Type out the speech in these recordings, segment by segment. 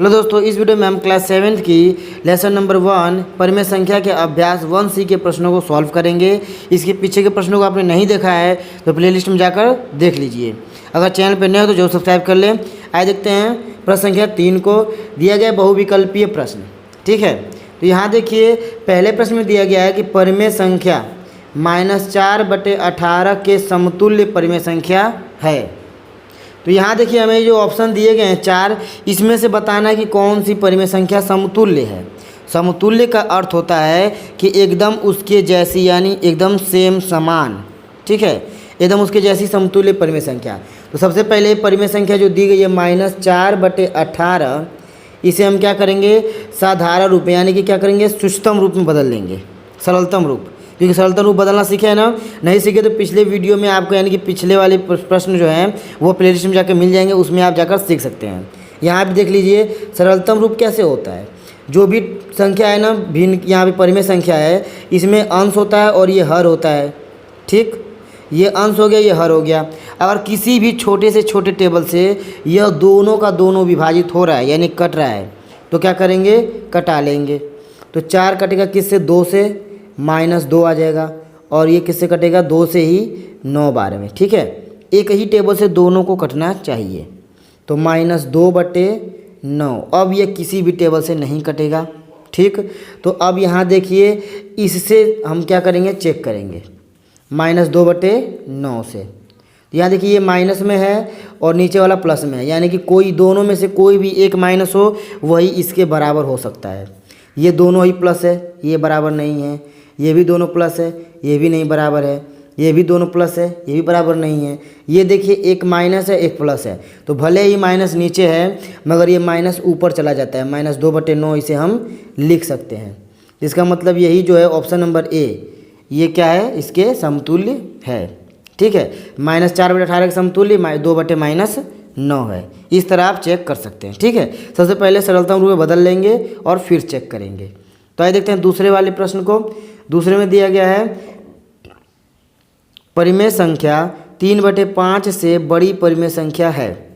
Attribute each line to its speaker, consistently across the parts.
Speaker 1: Hello दोस्तों, इस video में हम क्लास 7th की लेसन नंबर 1 परिमेय संख्या के अभ्यास 1C के प्रश्नों को सॉल्व करेंगे। इसके पीछे के प्रश्नों को आपने नहीं देखा है तो प्लेलिस्ट में जाकर देख लीजिए। अगर चैनल पर नए हो तो जरूर सब्सक्राइब कर लें। आइए देखते हैं प्रश्न संख्या 3 को। दिया गया बहुविकल्पीय प्रश्न, ठीक है। तो यहाँ देखिए, पहले प्रश्न में दिया गया है कि परिमेय संख्या -4/18 के समतुल्य परिमेय संख्या है। तो यहाँ देखिए, हमें जो ऑप्शन दिए गए हैं 4, इसमें से बताना है कि कौन सी परिमेय संख्या समतुल्य है। समतुल्य का अर्थ होता है कि एकदम उसके जैसी, यानी एकदम सेम, समान, ठीक है, एकदम उसके जैसी समतुल्य परिमेय संख्या। तो सबसे पहले परिमेय संख्या जो दी गई है -4/18, इसे हम क्या करेंगे, साधारण रूप में, यानी कि क्या करेंगे, सूक्ष्मतम रूप में बदल लेंगे, सरलतम रूप। क्योंकि सरलतम रूप बदलना सीखे है ना, नहीं सीखे तो पिछले वीडियो में आपको, यानी कि पिछले वाले प्रश्न जो हैं वो प्लेलिस्ट में जाकर मिल जाएंगे, उसमें आप जाकर सीख सकते हैं। यहाँ भी देख लीजिए सरलतम रूप कैसे होता है। जो भी संख्या है ना, भिन्न, यहाँ पे परिमेय संख्या है, इसमें अंश होता है और ये हर होता है, ठीक। ये अंश हो गया, ये हर हो गया। अगर किसी भी छोटे से छोटे टेबल से यह दोनों का दोनों विभाजित हो रहा है, यानी कट रहा है, तो क्या करेंगे, कटा लेंगे। तो 4 कटेगा किससे, 2 से, -2 आ जाएगा। और ये किससे कटेगा, 2 से ही 9 बार में, ठीक है। एक ही टेबल से दोनों को कटना चाहिए। तो -2/9। अब ये किसी भी टेबल से नहीं कटेगा, ठीक। तो अब यहाँ देखिए, इससे हम क्या करेंगे, चेक करेंगे -2/9 से। यहाँ देखिए, ये माइनस में है और नीचे वाला प्लस में है, यानी कि कोई दोनों में से कोई भी एक माइनस हो, वही इसके बराबर हो सकता है। ये दोनों ही प्लस है, ये बराबर नहीं है। ये भी दोनों प्लस है, ये भी नहीं बराबर है। ये भी दोनों प्लस है, ये भी बराबर नहीं है। ये देखिए, एक माइनस है, एक प्लस है। तो भले ही माइनस नीचे है, मगर ये माइनस ऊपर चला जाता है। -2/9 इसे हम लिख सकते हैं। इसका मतलब यही जो है ऑप्शन नंबर ए, ये क्या है, इसके समतुल्य है, ठीक है। -4/18 के समतुल्य 2/-9 है। इस तरह आप चेक कर सकते हैं, ठीक है। सबसे पहले सरलतम रूप में बदल लेंगे और फिर चेक करेंगे। तो आइए देखते हैं दूसरे वाले प्रश्न को। दूसरे में दिया गया है परिमेय संख्या 3/5 से बड़ी परिमेय संख्या है,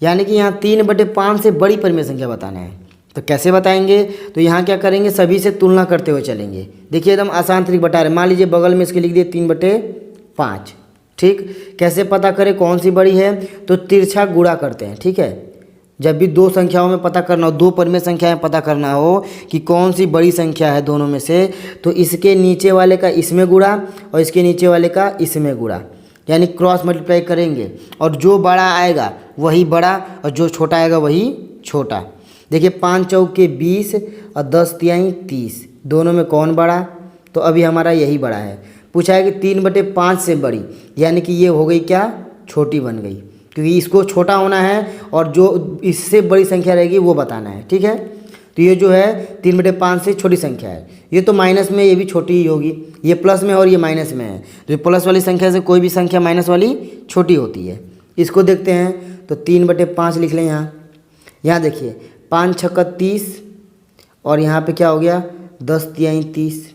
Speaker 1: यानी कि यहाँ 3/5 से बड़ी परिमेय संख्या बताना है। तो कैसे बताएंगे, तो यहाँ क्या करेंगे, सभी से तुलना करते हुए चलेंगे। देखिए, एकदम आसान तरीके बता रहे। मान लीजिए बगल में इसके लिख दिए 3/5, ठीक। कैसे पता करें कौन सी बड़ी है, तो तिरछा गुणा करते हैं, ठीक है। जब भी दो संख्याओं में पता करना हो, दो परिमेय संख्याएं पता करना हो कि कौन सी बड़ी संख्या है दोनों में से, तो इसके नीचे वाले का इसमें गुणा और इसके नीचे वाले का इसमें गुणा, यानी क्रॉस मल्टीप्लाई करेंगे। और जो बड़ा आएगा वही बड़ा और जो छोटा आएगा वही छोटा। देखिए, 5 चौके 20 और 10 तिहाई 30, दोनों में कौन बड़ा, तो अभी हमारा यही बड़ा है। पूछा है कि 3/5 से बड़ी, यानी कि ये हो गई क्या, छोटी बन गई, क्योंकि इसको छोटा होना है और जो इससे बड़ी संख्या रहेगी वो बताना है, ठीक है। तो ये जो है 3/5 से छोटी संख्या है। ये तो माइनस में, ये भी छोटी ही होगी। ये प्लस में और ये माइनस में है, तो प्लस वाली संख्या से कोई भी संख्या माइनस वाली छोटी होती है। इसको देखते हैं, तो 3/5 लिख लें यहाँ। यहाँ देखिए, 5 छक्का 30 और यहाँ पे क्या हो गया, 10 तिहाई 30।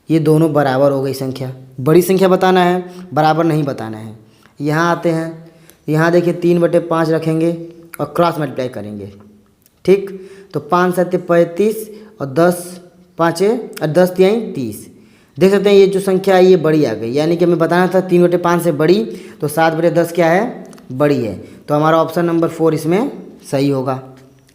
Speaker 1: ये दोनों बराबर हो गई संख्या। बड़ी संख्या बताना है, बराबर नहीं बताना है। यहाँ आते हैं, यहाँ देखिए 3/5 रखेंगे और क्रॉस मल्टीप्लाई करेंगे, ठीक। तो 5 7 35 और 10 तिहाई 30। देख सकते हैं ये जो संख्या है ये बड़ी आ गई, यानी कि हमें बताना था 3/5 से बड़ी, तो 7/10 क्या है, बड़ी है। तो हमारा ऑप्शन नंबर 4 इसमें सही होगा,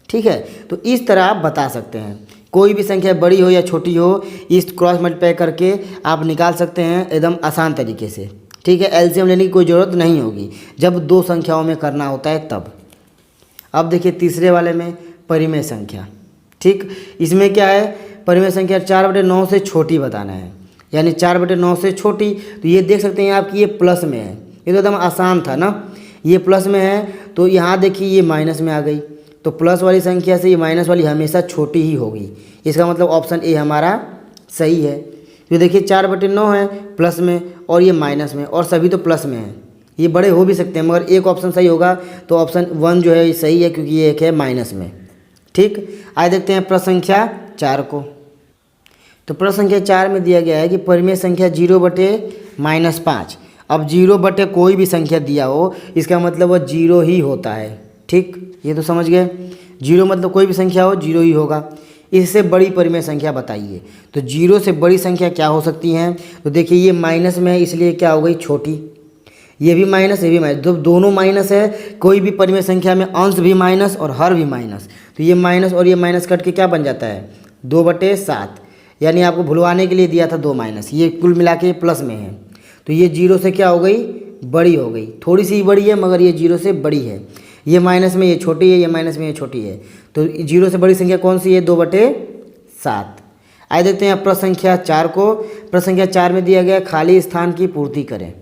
Speaker 1: ठीक है। तो इस तरह आप बता सकते हैं, कोई भी संख्या बड़ी हो या छोटी हो, इस क्रॉस मल्टीप्लाई करके आप निकाल सकते हैं एकदम आसान तरीके से, ठीक है। एलसीएम लेने की कोई ज़रूरत नहीं होगी जब दो संख्याओं में करना होता है तब। अब देखिए तीसरे वाले में परिमेय संख्या, ठीक। इसमें क्या है, परिमेय संख्या 4/9 से छोटी बताना है, यानी 4/9 से छोटी। तो ये देख सकते हैं आप कि ये प्लस में है। ये तो एकदम आसान था ना, ये प्लस में है। तो यहाँ देखिए ये माइनस में आ गई, तो प्लस वाली संख्या से ये माइनस वाली हमेशा छोटी ही होगी। इसका मतलब ऑप्शन ए हमारा सही है। तो देखिए 4/9 है प्लस में और ये माइनस में, और सभी तो प्लस में है। ये बड़े हो भी सकते हैं, मगर एक ऑप्शन सही होगा, तो ऑप्शन 1 जो है ये सही है, क्योंकि ये एक है माइनस में, ठीक। आइए देखते हैं प्रश्न संख्या 4 को। तो प्रश्न संख्या 4 में दिया गया है कि परिमेय संख्या 0/-5। अब 0 कोई भी संख्या दिया हो, इसका मतलब वो 0 ही होता है, ठीक। ये तो समझ गए। जीरो मतलब कोई भी संख्या हो जीरो ही होगा। इससे बड़ी परिमेय संख्या बताइए। तो जीरो से बड़ी संख्या क्या हो सकती हैं? तो देखिए ये माइनस में है इसलिए क्या हो गई छोटी, ये भी माइनस ये भी माइनस, जब दोनों माइनस है कोई भी परिमेय संख्या में अंश भी माइनस और हर भी माइनस, तो ये माइनस और ये माइनस कट के क्या बन जाता है 2/7, यानी आपको भुलवाने के लिए दिया था 2 माइनस, ये कुल मिला के प्लस में है। तो ये जीरो से क्या हो गई बड़ी हो गई, थोड़ी सी बड़ी है मगर ये जीरो से बड़ी है। ये माइनस में ये छोटी है, ये माइनस में ये छोटी है, तो जीरो से बड़ी संख्या कौन सी है 2/7। आइए देखते हैं प्रश्न संख्या 4 को। प्रश्न संख्या 4 में दिया गया खाली स्थान की पूर्ति करें,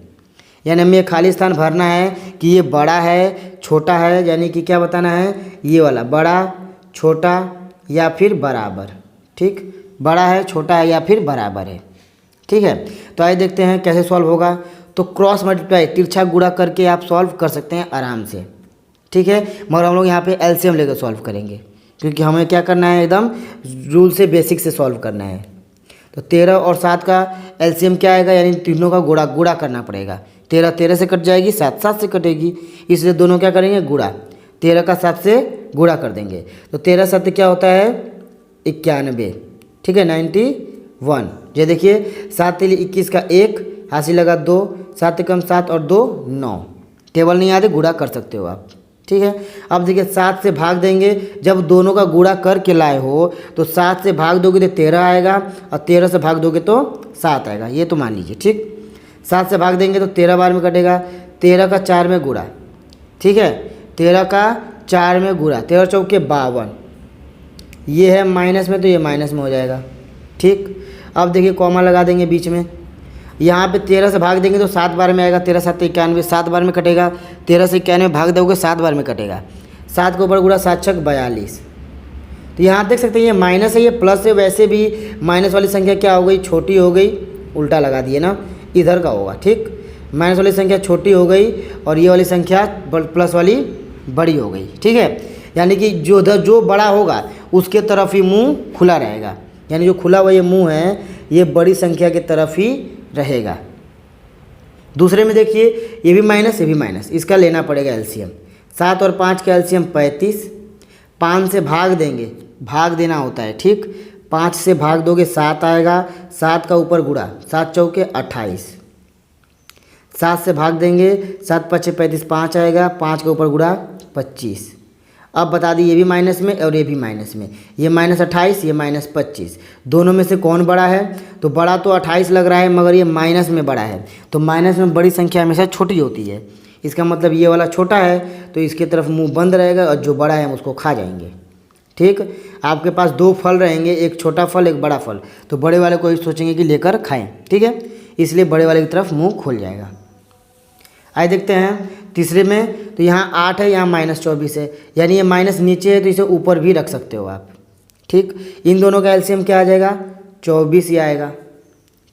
Speaker 1: यानी हमें खाली स्थान भरना है कि ये बड़ा है छोटा है, यानी कि क्या बताना है ये वाला बड़ा छोटा या फिर बराबर। ठीक, बड़ा है छोटा है या फिर बराबर है। ठीक है, तो आइए देखते हैं कैसे सॉल्व होगा। तो क्रॉस मल्टीप्लाई तिरछा गुणा करके आप सॉल्व कर सकते हैं आराम से। ठीक है, मगर हम लोग यहाँ पे एलसीएम लेकर सॉल्व करेंगे क्योंकि हमें क्या करना है एकदम रूल से बेसिक से सॉल्व करना है। तो 13 और 7 का एलसीएम क्या आएगा, यानी तीनों का गुणा करना पड़ेगा। 13 13 से कट जाएगी, 7 7 से कटेगी, इसलिए दोनों क्या करेंगे गुणा। 13 का 7 से गुणा कर देंगे तो 13 7 क्या होता है 91। ठीक है 91। ये देखिए 7 3 21 का 1 हासिल लगा 2, 7 कम 7 और 2 9। टेबल नहीं आते गुणा कर सकते हो आप। ठीक है, अब देखिए 7 से भाग देंगे, जब दोनों का गुणा करके लाए हो तो 7 से भाग दोगे तो 13 आएगा और 13 से भाग दोगे तो 7 आएगा, ये तो मान लीजिए। ठीक, 7 से भाग देंगे तो 13 बार में कटेगा, 13 का 4 में गुणा। ठीक है, 13 का 4 में गुणा, 13 चौके 52, ये है माइनस में तो ये माइनस में हो जाएगा। ठीक, अब देखिए कॉमा लगा देंगे बीच में, यहाँ पे 13 से भाग देंगे तो 7 बार में आएगा, 13 7 91, 7 बार में कटेगा। 13 से 91 भाग दोगे 7 बार में कटेगा, 7 के ऊपर गुणा 7 छक 42। तो यहाँ देख सकते हैं ये माइनस है ये प्लस है, वैसे भी माइनस वाली संख्या क्या हो गई छोटी हो गई, उल्टा लगा दिए ना, इधर का होगा। ठीक, माइनस वाली संख्या छोटी हो गई और ये वाली संख्या प्लस वाली बड़ी हो गई। ठीक है, यानी कि जो बड़ा होगा उसके तरफ ही मुंह खुला रहेगा, यानी जो खुला हुआ ये मुंह है ये बड़ी संख्या की तरफ ही रहेगा। दूसरे में देखिए ये भी माइनस ये भी माइनस, इसका लेना पड़ेगा एलसीएम। 7 और 5 का एलसीएम 35, 5 से भाग देंगे, भाग देना होता है। ठीक, 5 से भाग दोगे 7 आएगा, 7 का ऊपर गुणा, 7 चौके 28, 7 से भाग देंगे, 7 5 35, 5 आएगा, 5 के ऊपर गुणा 25। अब बता दी ये भी माइनस में और ये भी माइनस में, ये -28 ये -25, दोनों में से कौन बड़ा है? तो बड़ा तो 28 लग रहा है मगर ये माइनस में बड़ा है, तो माइनस में बड़ी संख्या हमेशा छोटी होती है। इसका मतलब ये वाला छोटा है तो इसकी तरफ मुंह बंद रहेगा और जो बड़ा है हम उसको खा जाएंगे। ठीक, आपके पास 2 फल रहेंगे, एक छोटा फल एक बड़ा फल, तो बड़े वाले को ही सोचेंगे कि लेकर खाएं। ठीक है, इसलिए बड़े वाले की तरफ मुँह खुल जाएगा। आइए देखते हैं तीसरे में, तो यहाँ 8 है यहाँ -24 है, यानी ये माइनस नीचे है तो इसे ऊपर भी रख सकते हो आप। ठीक, इन दोनों का एलसीएम क्या आ जाएगा 24 ही आएगा।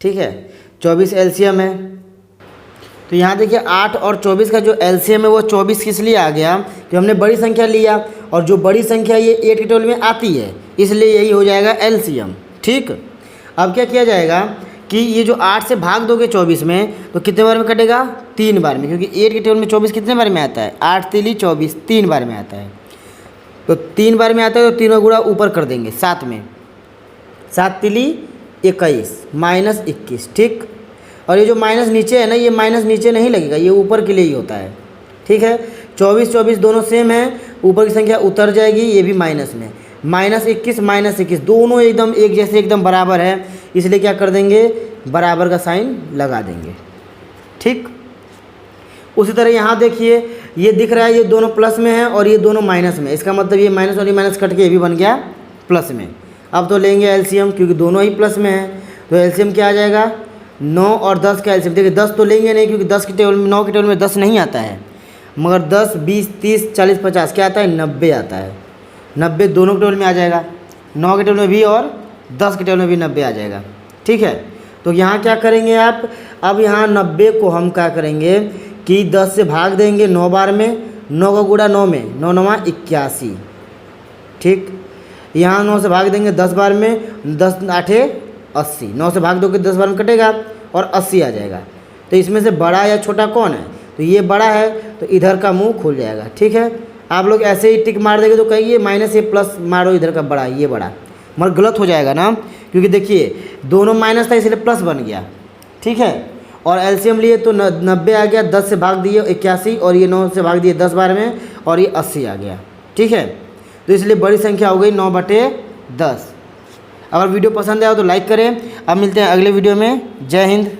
Speaker 1: ठीक है, 24 एलसीएम है। तो यहाँ देखिए 8 और 24 का जो एलसीएम है वो 24 किस लिए आ गया कि हमने बड़ी संख्या लिया और जो बड़ी संख्या ये 8 के टेबल में आती है, इसलिए यही हो जाएगा एलसीएम। ठीक, अब क्या किया जाएगा कि ये जो 8 से भाग दोगे 24 में तो कितने बार में कटेगा 3 बार में, क्योंकि 8 के टेबल में 24 कितने बार में आता है 8 3 24 3 बार में आता है। तो 3 बार में आता है तो तीनों गुणा ऊपर कर देंगे 7 में, 7 3 21 -21। ठीक, और ये जो माइनस नीचे है ना ये माइनस नीचे नहीं लगेगा, ये ऊपर के लिए ही होता है। ठीक है, 24 24 दोनों सेम है, ऊपर की संख्या उतर जाएगी, ये भी माइनस में, -21 -21 दोनों एकदम एक जैसे एकदम बराबर है, इसलिए क्या कर देंगे बराबर का साइन लगा देंगे। ठीक, उसी तरह यहाँ देखिए ये दिख रहा है ये दोनों प्लस में है और ये दोनों माइनस में, इसका मतलब ये माइनस और ये माइनस कट के ये भी बन गया प्लस में। अब तो लेंगे एलसीएम क्योंकि दोनों ही प्लस में है, तो एलसीएम क्या आ जाएगा 9 और 10 का एलसीएम। देखिए 10 तो लेंगे नहीं क्योंकि 10 के टेबल में 9 के टेबल में 10 नहीं आता है, मगर 10 20 30 40 50 क्या आता है 90 आता है। 90 दोनों के टेबल में आ जाएगा, 9 के टेबल में भी और 10 के टेबल में भी 90 आ जाएगा। ठीक है, तो यहाँ क्या करेंगे आप, अब यहाँ 90 को हम क्या करेंगे कि 10 से भाग देंगे 9 बार में, 9 का गुणा 9 में, 9 9 81। ठीक, यहाँ 9 से भाग देंगे 10 बार में, 10 8 80, 9 से भाग दोगे 10 बार में कटेगा और 80 आ जाएगा। तो इसमें से बड़ा या छोटा कौन है, तो ये बड़ा है तो इधर का मुंह खुल जाएगा। ठीक है, आप लोग ऐसे ही टिक मार देंगे तो कहिए माइनस ये प्लस मारो इधर का बड़ा, ये बड़ा, मगर गलत हो जाएगा ना, क्योंकि देखिए दोनों माइनस था इसलिए प्लस बन गया, ठीक है। और एलसीएम लिए तो 90 आ गया, 10 से भाग दिए 81, और ये 9 से भाग दिए 10 बार में, और ये 80 आ गया, ठीक है। तो इसलिए बड़ी संख्या हो गई 9/10। अगर वीडियो पसंद आया तो लाइक करें। अब मिलते हैं अगले वीडियो में। जय हिंद।